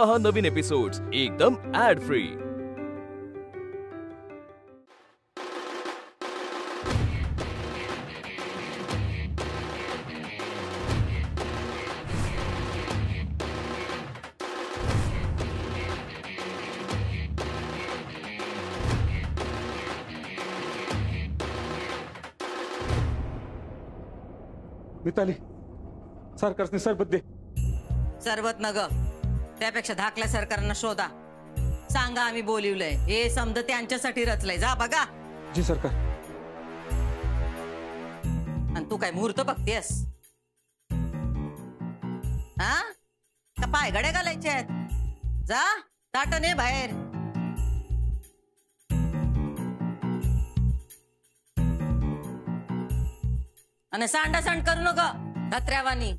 पहा नवीन एपिसोड्स एकदम add free. Mithali सरकारने सरबत दे। सरबत न ग, त्यापेक्षा धाकल्या सरकारनं शोधा, सांगा आम्ही बोलिवलंय, हे समज त्यांच्यासाठी रचलंय, जा बघा। जी सरकार। आणि तू काय मुहूर्त बघतेस? हा का पाय गड्या घालायचे आहेत? जा ताटने बाहेर। आणि सांडा सांड करू नका धत्र्यावानी।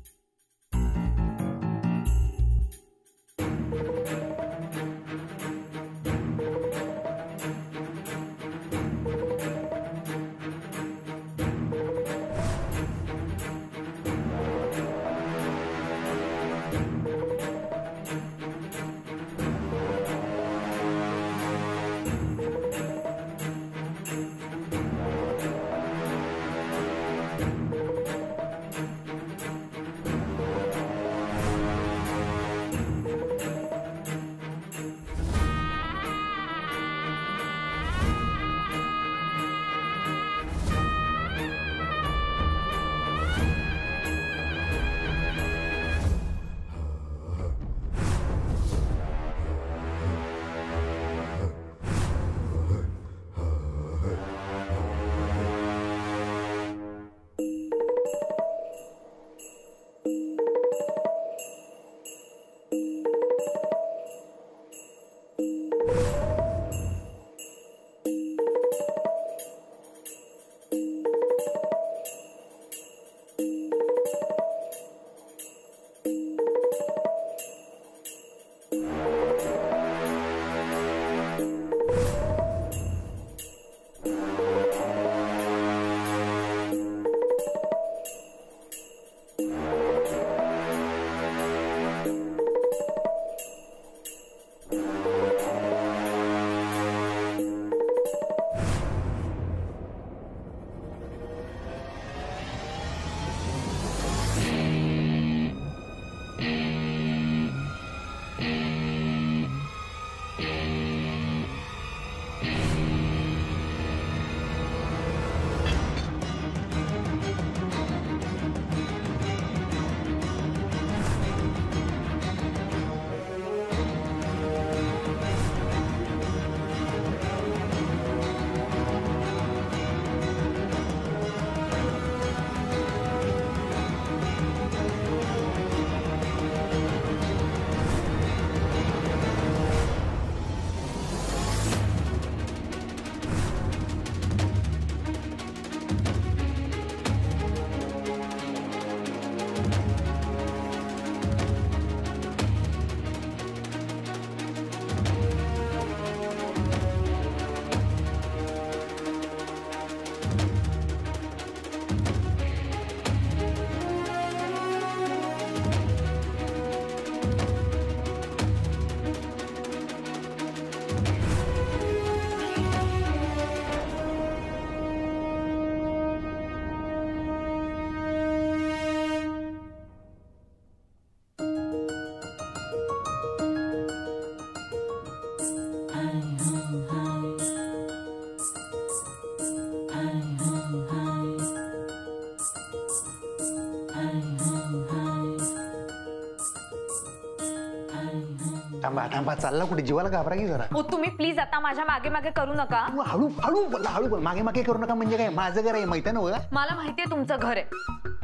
थांबा थांबा, चालला कुठे? जीवाला घाबरा की जरा। हो तुम्ही प्लीज आता माझ्या मागे मागे करू नका। हळू हळू बोला, हळू बोल। मागे मागे करू नका म्हणजे काय? माझं घर आहे, माहिती आहे ना? मला माहितीये तुमचं घर आहे,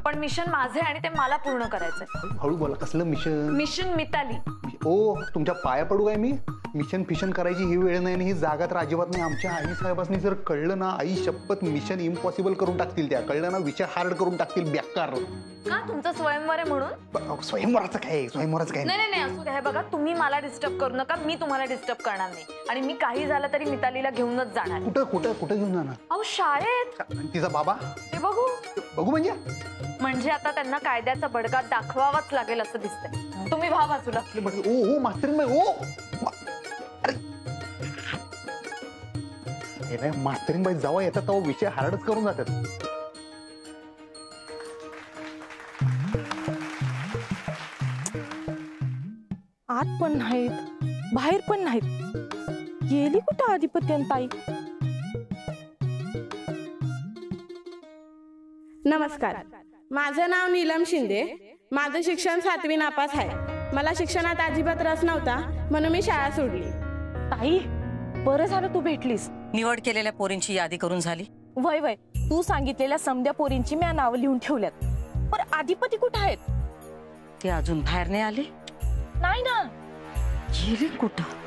पण मिशन माझे आणि ते मला पूर्ण करायचंय। हळू बोला। कसलं मिशन? मिशन मिताली। ओ तुमच्या पाया पडू काय मी? मिशन फिशन करायची ही वेळ नाही आणि ही जागा तर अजिबात नाही। आमच्या आई साहेबांनी जर कळलं ना, आई शपथ मिशन इम्पॉसिबल करून टाकतील त्या। कळलं ना, विषय हार्ड करून टाकतील, बेकार। का तुमचं स्वयंवर आहे म्हणून? स्वयंवराचं काय? स्वयंवराचं काय? नाही नाही असू द्या। बघा तुम्ही मला डिस्टर्ब करू नका, मी तुम्हाला डिस्टर्ब करणार नाही। आणि मी काही झालं तरी मितालीला घेऊनच जाणार। कुठं कुठं कुठं घेऊन जाणार? अहो शाळेत। तिचा बाबा? ते बघू बघू म्हणजे म्हणजे आता त्यांना कायद्याचा बडगा दाखवावाच लागेल असं दिसतंय. तुम्ही व्हा बाजूला. ओ मास्तरीनबाई ओ अरे हे नाही मास्तरीनबाई जेव्हा येतात तेव्हा विषय हार्डच करून जातात. आत पण नाहीत बाहेर पण नाहीत. गेली कुठं आधिपत्य ताई? नमस्कार, माझं नाव नीलम शिंदे. माझं शिक्षण 7वी नापास आहे. मला शिक्षणात अजिबात रस नव्हता म्हणून मी शाळा सोडली. ताई बरं झालं तू भेटलीस. निवड केलेल्या पोरींची यादी करून झाली? वय वय तू सांगितलेल्या समध्या पोरींची मी नावं लिहून ठेवल्यात. पण अधिपती कुठं आहेत? ते अजून बाहेर नाही आले? नाही ना. गेली कुठं?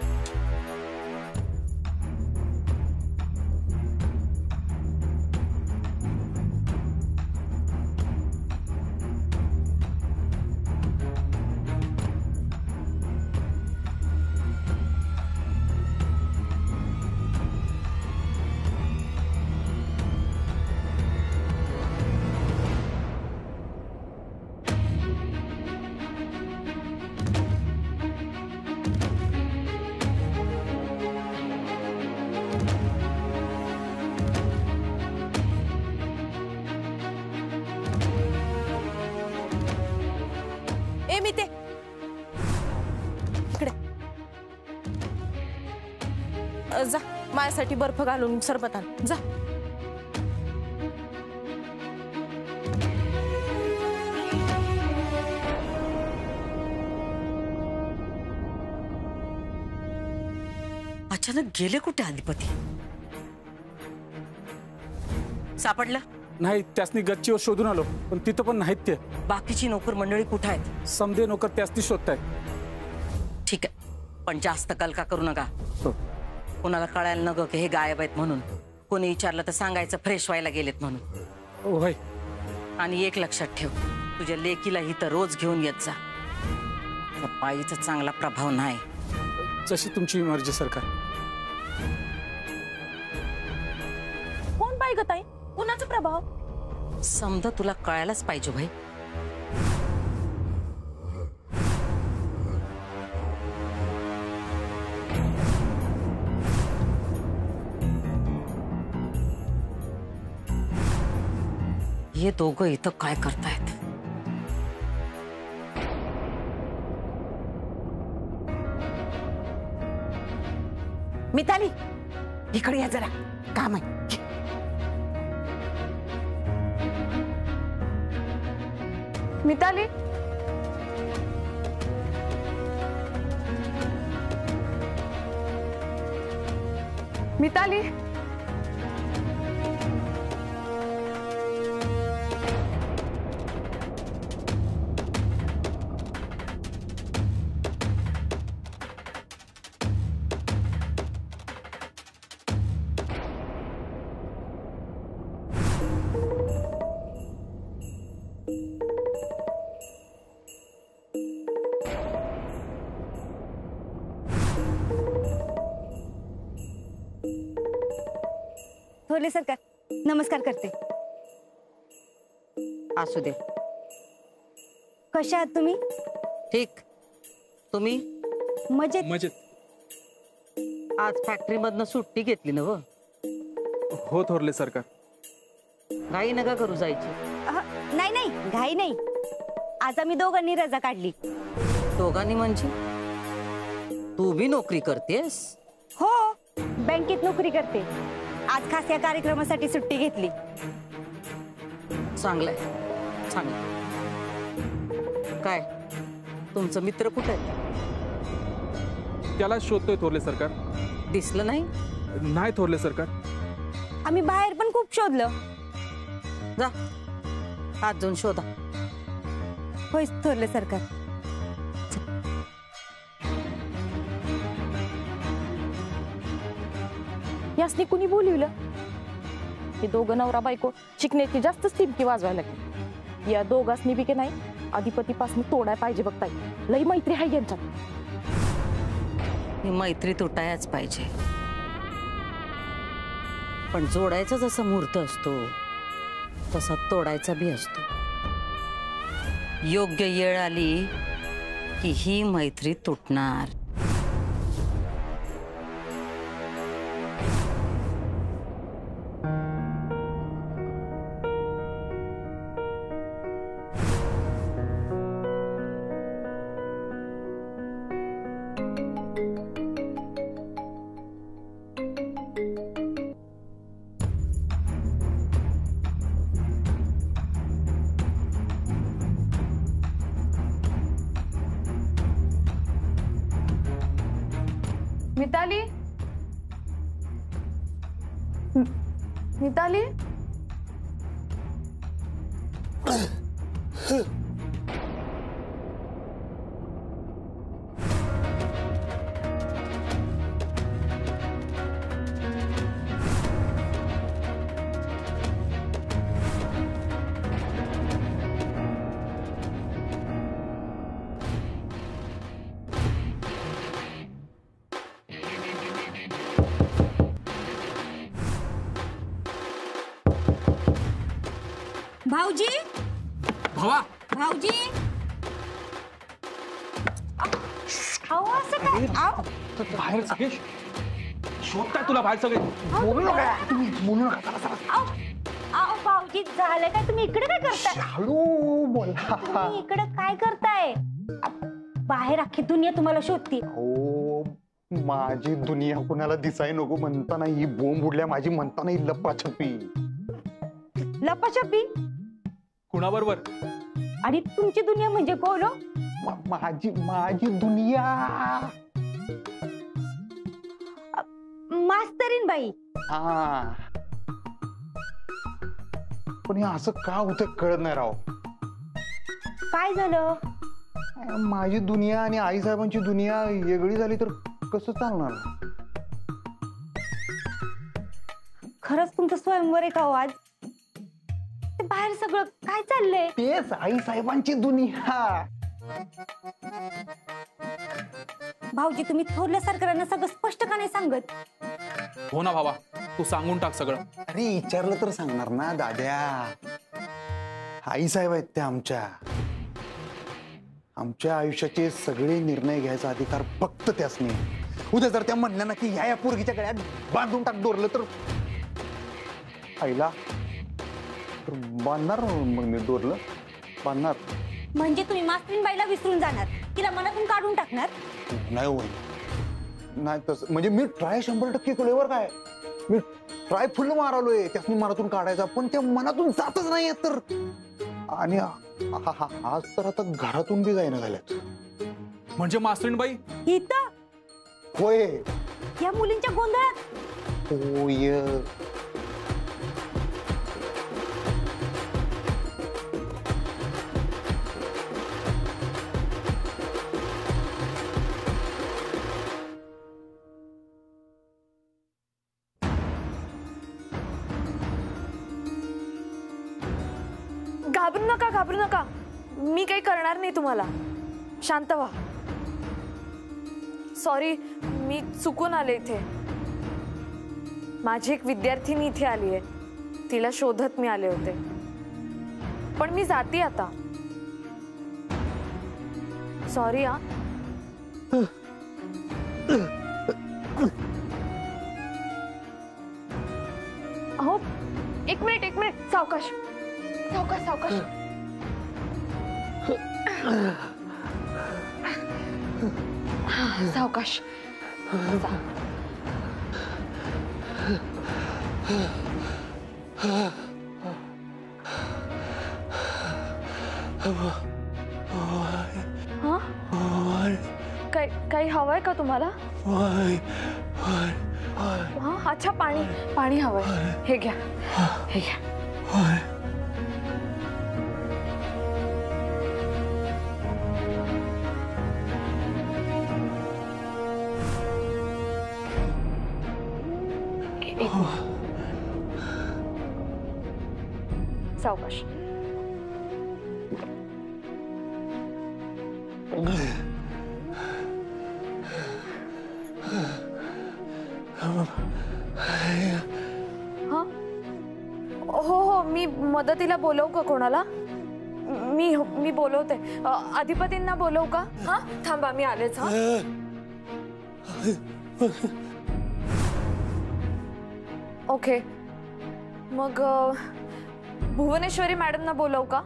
मी ते इकडे जा माझ्यासाठी बर्फ घालून सरबत आण जा. अचानक गेले कुठे अधिपती? सापडलं नाही, त्यासनी गच्चीवर शोधून आलो पण तिथं पण नाहीत ते. बाकीची नोकर मंडळी कुठे आहेत? समधे नोकर त्यासनी शोधतायत. ठीक आहे, पण जास्त कलका करू नका. हो. कोणाला कळायला नको की हे गायब आहेत म्हणून. कोणी विचारलं तर सांगायचं फ्रेश व्हायला गेलेत म्हणून. होय. आणि एक लक्षात ठेव, तुझ्या लेकीला ही तर रोज घेऊन येत जा. त्या बाईचा चांगला प्रभाव नाही. जशी तुमची मर्जी सरकार. कोण बाई ग ताई? कुणाचा प्रभाव? समजा तुला कळायलाच पाहिजे भाई. हे दोघं इथं काय करतायत? मिताली इकडे या जरा, काम आहे. मिताली मिताली थोरले सरकार नमस्कार करते. असू दे. कशा आहात तुम्ही? ठीक. तुम्ही? मजेत. मजेत. आज फॅक्टरी मधनं सुट्टी घेतली ना? व हो थोरले सरकार. घाई नका करू जायची. नाही नाही घाई नाही. आज आम्ही दोघांनी रजा काढली. दोघांनी म्हणजे? तू बी नोकरी करतेस? हो, बँकेत नोकरी करते. आज खास या कार्यक्रमासाठी सुट्टी घेतली. चांगलंय, चांगलं. काय तुमचं मित्र कुठे आहे? त्याला शोधतोय थोरले सरकार. दिसलं नाही? नाही थोरले सरकार. आम्ही बाहेर पण खूप शोधलं. जा हात जाऊन शोधा. होय थोरले सरकार. यासनी कुणी बोलवलं? हे दोघं नवरा बायको शिकण्याची जास्तच तिमकी वाजवायला लागली. या दोघांनी बी की नाही अधिपतीपासून तोडाय पाहिजे बघ ताई. लई मैत्री आहे यांच्यात. ही मैत्री तुटायच पाहिजे. पण जोडायचा जसा मुहूर्त असतो तसा तोडायचा बी असतो. योग्य वेळ आली की ही मैत्री तुटणार. मिताली, मिताली, भाऊजी, भावा, भाऊजी, अहो असं काय? अहो, बाहेर सगळे शोधताय तुला, बाहेर सगळे. बोलू नका तुम्ही, बोलू नका. चला, चला. अहो भाऊजी, झालं काय? तुम्ही इकडे काय करताय? हळू बोला. तुम्ही इकडे काय करताय? बाहेर अख्खी दुनिया तुम्हाला शोधते. हो, माझी दुनिया कुणाला दिसाय नको म्हणताना ही बोंब उडल्या, माझी म्हणताना ही लपाछपी. लपाछपी? कुणाबरोबर? आणि तुमची दुनिया म्हणजे कोण? माझी दुनिया मास्तरीन बाई. हा, पण हे असं का होतं कळत नाही राव. काय झालं? माझी दुनिया आणि आईसाहेबांची दुनिया वेगळी झाली तर कसं चालणार? खरंच तुमचं स्वयंवर आहे का हो आज? ते बाहेर सगळं काय चाललंय? तेच आईसाहेबांची दुनिया. भाऊजी, तुम्ही थोरल्या सरकारांना सगळं स्पष्ट का नाही सांगत? हो ना भावा, तू सांगून टाक सगळं. अरे विचारलं तर सांगणार ना दाद्या. आईसाहेब आहेत त्या आमच्या आयुष्याचे सगळे निर्णय घ्यायचा अधिकार फक्त त्यासनी. उद्या जर त्या म्हणल्या ना की ह्या पोरगीच्या गळ्यात बांधून टाक डोरलं तर आईला तर बांधणार. मग मी डोरलं बांधणार. म्हणजे तुम्ही मास्तरीन बाईला विसरून जाणार, तिला मनातून काढून टाकणार? नाही होईल, नाही तसं. म्हणजे मी ट्राय 100% केल्यावर काय, मी ट्राय फुल मारालोय त्यासनी मनातून काढायचा, पण त्या मनातून जातच नाही तर. आणि आज तर आता घरातून बी जाईना झाल्यात. म्हणजे मास्तरीणबाई इथं? होय, या मुलींच्या गोंधळात? होय. घाबरू नका, मी काही करणार नाही तुम्हाला. शांत व्हा. सॉरी, मी चुकून आले इथे. माझी एक विद्यार्थिनी इथे आली आहे, तिला शोधत मी आले होते, पण मी जाते आता. सॉरी. हो, एक मिनिट, सावकाश. सावकाश. काही हवंय का तुम्हाला? अच्छा, पाणी हवंय. हे घ्या. सावकाश. हो, मी मदतीला बोलवू का कोणाला? मी बोलवते. अधिपतींना बोलवू का? हा थांबा मी आलेच. हा ओके. मग भुवनेश्वरी मॅडमना बोलवू का?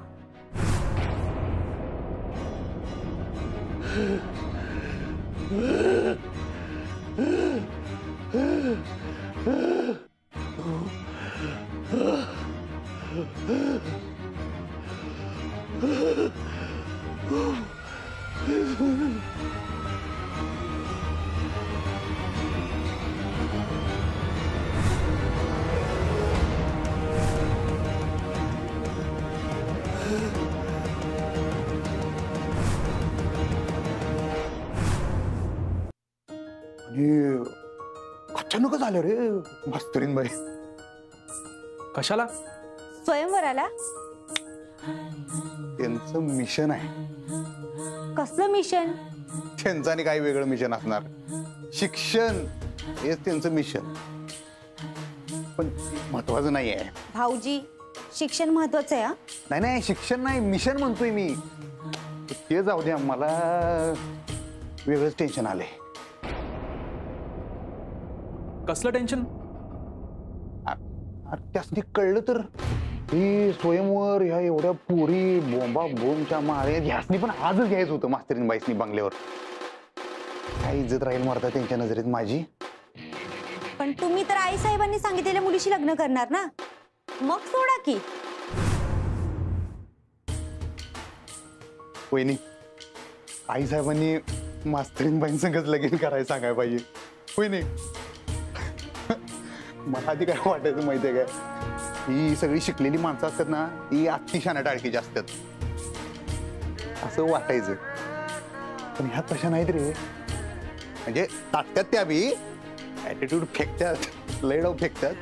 आणि अचानकच आलं रे मास्तरीन बाई. कशाला? स्वयंवराला? त्यांचं मिशन आहे. कसलं मिशन? त्यांचं आणि काही वेगळं मिशन असणार. शिक्षण हेच त्यांचं मिशन, पण महत्वाचं नाही आहे. भाऊजी शिक्षण महत्वाचं आहे. नाही नाही, शिक्षण नाही, मिशन म्हणतोय मी. ते जाऊ द्या, मला वेगळंच टेन्शन आलंय. कसलं टेन्शन? त्यासनी कळलं तर ही स्वयंवर ह्या एवढ्या पोरी बोंबा बोंबच्या मारे ह्यासनी पण आजच घ्यायचं होतं मास्तरीन बाईसनी बंगल्यावर. काय इज्जत राहील मरता त्यांच्या नजरेत माझी. पण तुम्ही तर आई साहेबांनी सांगितलेल्या मुलीशी लग्न करणार ना, मग सोडा की. वहिनी, आई साहेबांनी मास्तरीन बाईंसंगच लगीन करायला सांगायला पाहिजे. वहिनी, मला आधी काय वाटायचं माहितीये काय, ही सगळी शिकलेली माणसं असतात ना, ही अतिशहाण्या टाळकीची असतात असं वाटायचं. पण ह्या तशा नाहीत रे. म्हणजे ताटत्यात त्या बी ऍटिट्यूड फेकतात, लय डाव फेकतात.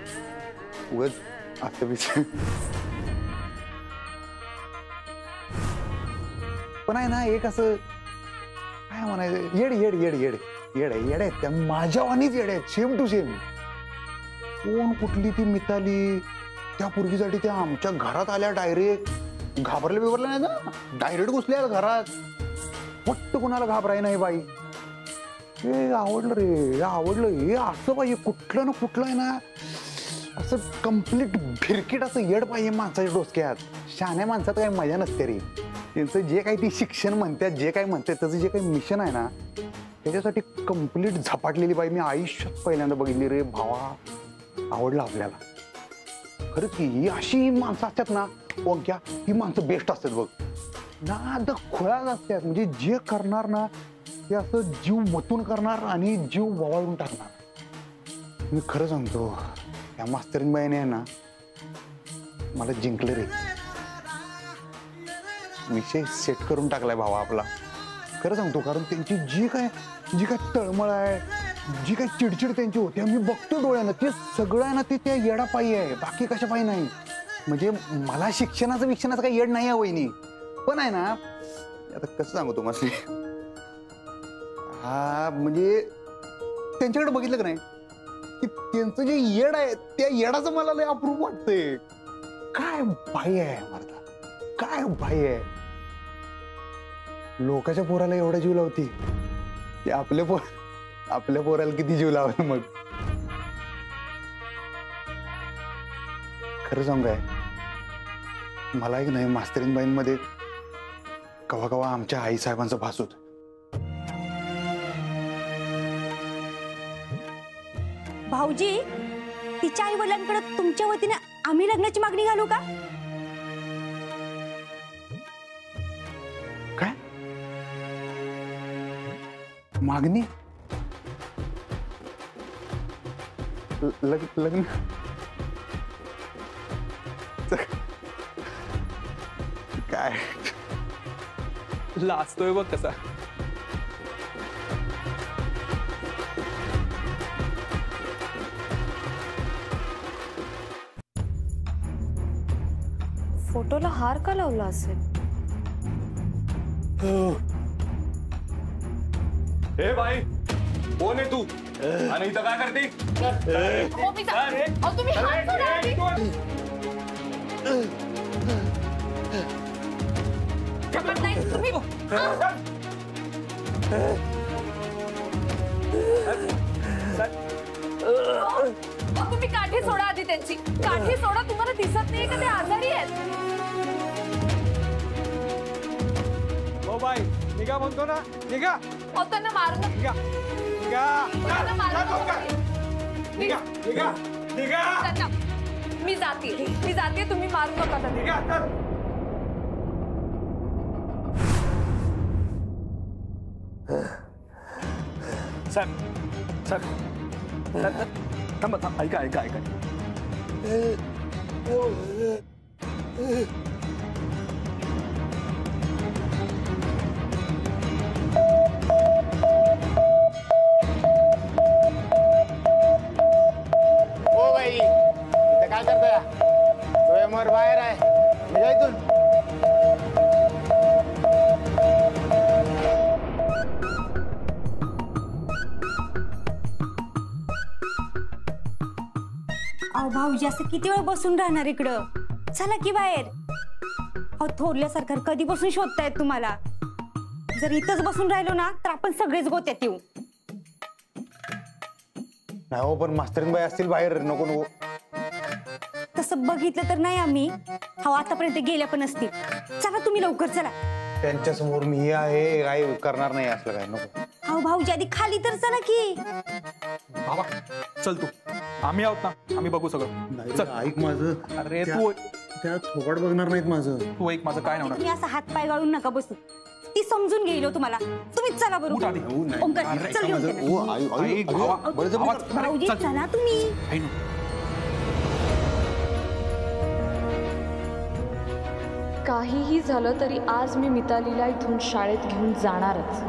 उगाच असं बीच. पण आहे ना एक असं काय म्हणायचं, येड येड येड येड येड आहे. येड आहेत त्या, माझ्या वाणीच येड आहेत, सेम टू सेम. कोण कुठली ती मिताली, त्या पोरगीसाठी त्या आमच्या घरात आल्या डायरेक्ट. घाबरल्या बिबरल्या नाही ना, डायरेक्ट घुसल्या घरात. फक्त कुणाला घाबराय नाही बाई. हे आवडलं रे, हे आवडलं. हे असं पाहिजे, कुठलं ना कुठलं आहे ना असं कम्प्लीट भिरकीट असं येड पाहिजे माणसाच्या डोसक्यात. शहाण्या माणसात काही मजा नसते रे. त्यांचं जे काही ती शिक्षण म्हणतात, जे काही म्हणतात, त्याचं जे काही मिशन आहे ना, त्याच्यासाठी कम्प्लीट झपाटलेली बाई मी आयुष्यात पहिल्यांदा बघितली रे भावा. आवडलं आपल्याला खरंच की. ही अशी माणसं असतात ना ओंक्या, ही माणसं बेस्ट असतात बघ ना. द खुळाच असतात, म्हणजे जे करणार ना ते असं जीव वतून करणार आणि जीव ववाळून टाकणार. मी खरं सांगतो, त्या मास्तरीन बाईने आहे ना मला जिंकलं रे. विषय सेट करून टाकलाय भावा आपला. खरं सांगतो, कारण त्यांची जी काय तळमळ आहे, जी काही चिडचिड त्यांची होती, मी बघतो डोळ्यानं, ते सगळं आहे ना ते त्या येडापायी आहे, बाकी कशा पायी नाही. म्हणजे मला शिक्षणाचं काही येड नाही आहे वहिनी. पण आहे ना आता कसं सांगू तुम्हाला, हा म्हणजे त्यांच्याकडे बघितलं का नाही की त्यांचं जे येड आहे त्या येडाचं मला लय अप्रूप वाटतंय. काय बाई आहे मर्दा, काय बाई आहे. लोकांच्या पोराला एवढा जीव लावती, ते आपल्या पोराला किती जीव लावला. मग खरं सांगू काय, मला एक नाही मास्तरीन बाईंमध्ये कवा कवा आमच्या आई साहेबांचा भास होत. भाऊजी, तिच्या आई वडिलांकडे तुमच्या वतीने आम्ही लग्नाची मागणी घालू का? काय मागणी? लग्न? काय लाजतोय बघ कसा. फोटोला हार का लावला असेल? हे बाई, कोण आहे तू आणि इथं काय करते? तुम्ही हात सोडा आधी. जमत नाही तुम्ही तुम्ही काठी सोडा आधी त्यांची काठी सोडा तुम्हाला दिसत नाही का ते आजारी आहेत हो बाई निघा म्हणतो ना निघा अहो, त्यांना मारणं निघा निघा त्यांना मारणं निघा निघा निघा त्यांना मी जाते तुम्ही मारू नका त्यांना निघा चल. साहेब थांबा थांब ऐका ऐका ऐका ओ बाई इथं काय करताय स्वयंवर बाहेर आहे निघा इथून. अहो भाऊजी असं किती वेळ बसून राहणार इकडं चला की बाहेर. अहो थोरल्या सरकार कधी बसून शोधतायत तुम्हाला. जर इथंच बसून राहिलो ना तर आपण सगळेच गोत्यात येऊ. नाही हो पण मास्तरीन बाई असतील बाहेर नको नको. तसं बघितलं तर नाही आम्ही. हो आतापर्यंत गेल्या पण असतील. चला तुम्ही लवकर चला. त्यांच्या समोर मी आहे काय करणार नाही असलं काय नको. अहो भाऊजी आधी खाली तर चला की. बाबा चल तू आम्ही आहोत ना आम्ही बघू सगळं चल. ऐक माझं अरे तू त्या थोबाड बघणार नाहीत माझं. तू एक माझं काय नव्हणार तुम्ही असं हात पाय गाळून नका बसू. ती समजून घेईल हो तुम्हाला. तुम्हीच चला उठ बरोबर. आधी. ओंकार चल घेऊन गेला. ओ, आई, आई, ऐक, अरे, भावा. बळजबरी आवाज- कर. भाऊजी चल. चला तुम्ही. I know. काहीही झालं तरी आज मी मितालीला इथून शाळेत घेऊन जाणारच.